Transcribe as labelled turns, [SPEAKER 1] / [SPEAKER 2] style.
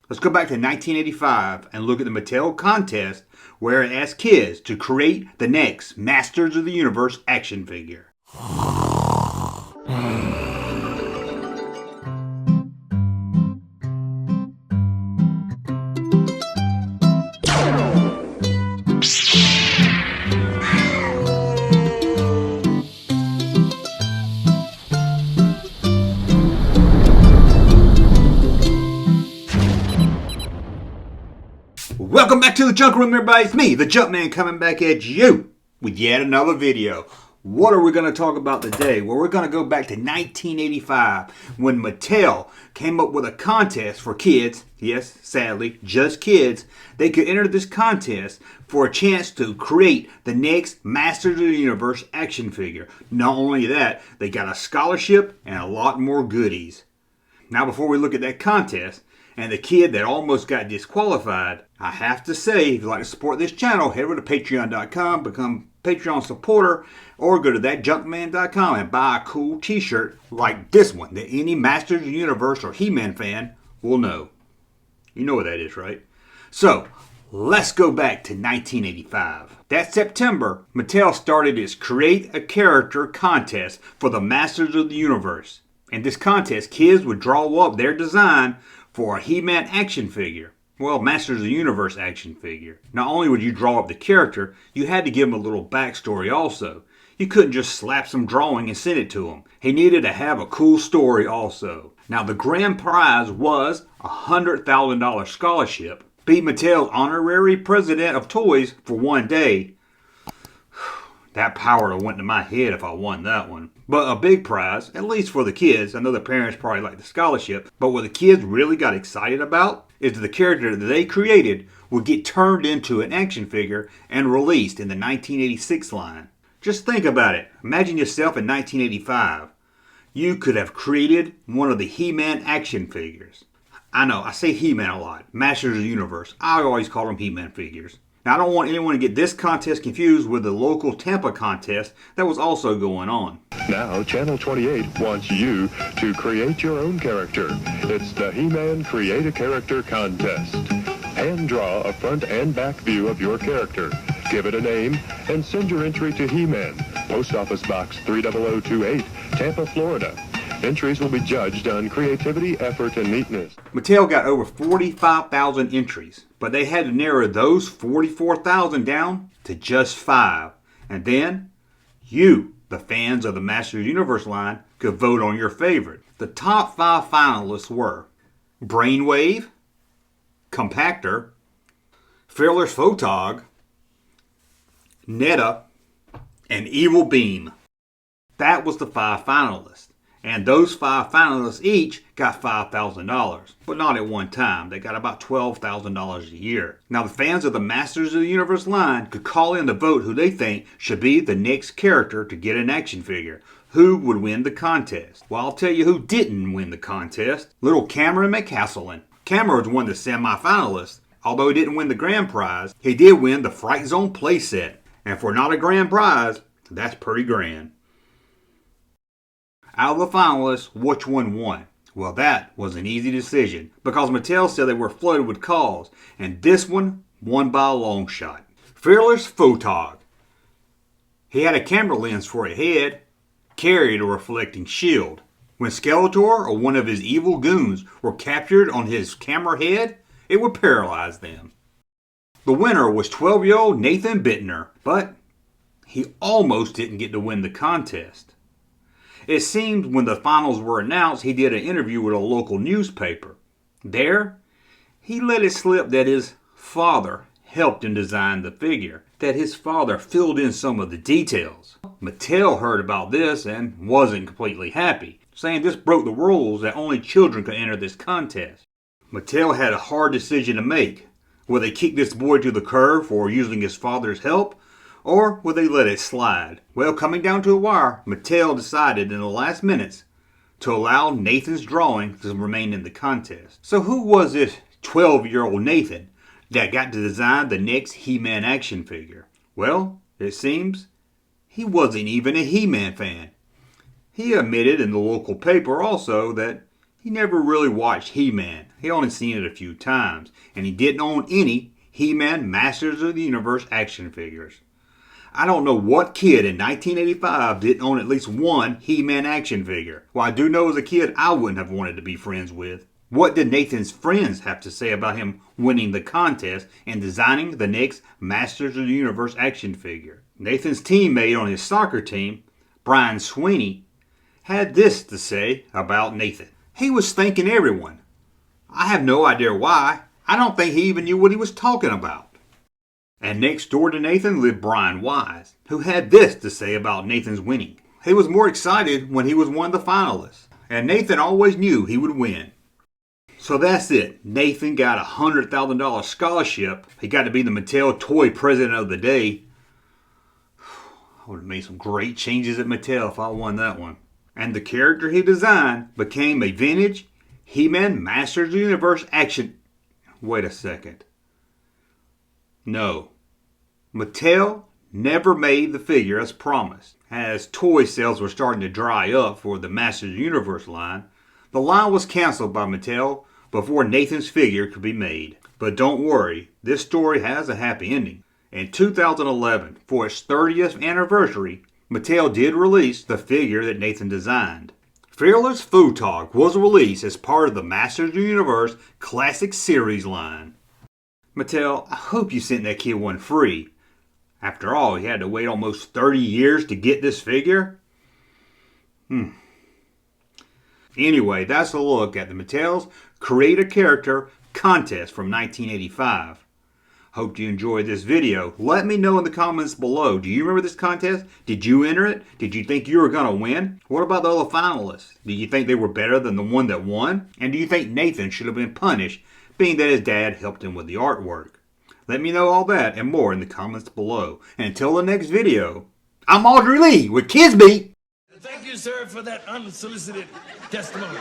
[SPEAKER 1] Let's go back to 1985 and look at the Mattel contest where it asked kids to create the next Masters of the Universe action figure. Welcome back to the Junk Room, everybody. It's me, the Junkman, coming back at you with yet another video. What are we going to talk about today? Well, we're going to go back to 1985 when Mattel came up with a contest for kids. Yes, sadly, just kids. They could enter this contest for a chance to create the next Masters of the Universe action figure. Not only that, they got a scholarship and a lot more goodies. Now, before we look at that contest, and the kid that almost got disqualified, I have to say, if you'd like to support this channel, head over to patreon.com, become a Patreon supporter, or go to thatjunkman.com and buy a cool t-shirt like this one that any Masters of the Universe or He-Man fan will know. You know what that is, right? So, let's go back to 1985. That September, Mattel started its Create a Character contest for the Masters of the Universe. In this contest, kids would draw up their design for a He-Man action figure. Well, Masters of the Universe action figure. Not only would you draw up the character, you had to give him a little backstory also. You couldn't just slap some drawing and send it to him. He needed to have a cool story also. Now, the grand prize was a $100,000 scholarship. Be Mattel's honorary president of toys for one day. That power went to my head if I won that one. But a big prize, at least for the kids. I know the parents probably like the scholarship. But what the kids really got excited about is that the character that they created would get turned into an action figure and released in the 1986 line. Just think about it. Imagine yourself in 1985. You could have created one of the He-Man action figures. I know, I say He-Man a lot. Masters of the Universe. I always call them He-Man figures. Now, I don't want anyone to get this contest confused with the local Tampa contest that was also going on.
[SPEAKER 2] Now, Channel 28 wants you to create your own character. It's the He-Man Create a Character Contest. Hand draw a front and back view of your character. Give it a name and send your entry to He-Man, Post Office Box 30028, Tampa, Florida. Entries will be judged on creativity, effort, and neatness.
[SPEAKER 1] Mattel got over 45,000 entries, but they had to narrow those 44,000 down to just 5. And then, you, the fans of the Masters of the Universe line, could vote on your favorite. The top 5 finalists were Brainwave, Compactor, Fearless Photog, Netta, and Evil Beam. That was the 5 finalists. And those 5 finalists each got $5,000, but not at one time. They got about $12,000 a year. Now, the fans of the Masters of the Universe line could call in to vote who they think should be the next character to get an action figure. Who would win the contest? Well, I'll tell you who didn't win the contest. Little Cameron McCastlin. Cameron won the semi-finalists. Although he didn't win the grand prize, he did win the Fright Zone playset. And for not a grand prize, that's pretty grand. Out of the finalists, which one won? Well, that was an easy decision because Mattel said they were flooded with calls, and this one won by a long shot. Fearless Photog. He had a camera lens for a head, carried a reflecting shield. When Skeletor or one of his evil goons were captured on his camera head, it would paralyze them. The winner was 12-year-old Nathan Bittner, but he almost didn't get to win the contest. It seems when the finals were announced, he did an interview with a local newspaper. There, he let it slip that his father helped him design the figure, that his father filled in some of the details. Mattel heard about this and wasn't completely happy, saying this broke the rules that only children could enter this contest. Mattel had a hard decision to make. Will they kick this boy to the curb for using his father's help? Or will they let it slide? Well, coming down to a wire, Mattel decided in the last minutes to allow Nathan's drawing to remain in the contest. So who was this 12-year-old Nathan that got to design the next He-Man action figure? Well, it seems he wasn't even a He-Man fan. He admitted in the local paper also that he never really watched He-Man. He only seen it a few times, and he didn't own any He-Man Masters of the Universe action figures. I don't know what kid in 1985 didn't own at least one He-Man action figure. Well, I do know as a kid I wouldn't have wanted to be friends with. What did Nathan's friends have to say about him winning the contest and designing the next Masters of the Universe action figure? Nathan's teammate on his soccer team, Brian Sweeney, had this to say about Nathan. He was thanking everyone. I have no idea why. I don't think he even knew what he was talking about. And next door to Nathan lived Brian Wise, who had this to say about Nathan's winning. He was more excited when he was one of the finalists, and Nathan always knew he would win. So that's it. Nathan got a $100,000 scholarship. He got to be the Mattel Toy President of the Day. I would have made some great changes at Mattel if I won that one. And the character he designed became a vintage He-Man Masters of the Universe action. Wait a second. No. Mattel never made the figure as promised. As toy sales were starting to dry up for the Masters of the Universe line, the line was canceled by Mattel before Nathan's figure could be made. But don't worry, this story has a happy ending. In 2011, for its 30th anniversary, Mattel did release the figure that Nathan designed. Fearless Photog was released as part of the Masters of the Universe Classic Series line. Mattel, I hope you sent that kid one free. After all, he had to wait almost 30 years to get this figure. Anyway, that's a look at the Mattel's Create a Character contest from 1985. Hope you enjoyed this video. Let me know in the comments below. Do you remember this contest? Did you enter it? Did you think you were going to win? What about the other finalists? Do you think they were better than the one that won? And do you think Nathan should have been punished, being that his dad helped him with the artwork? Let me know all that and more in the comments below. And until the next video, I'm Audrey Lee with Kisby.
[SPEAKER 3] Thank you, sir, for that unsolicited testimony.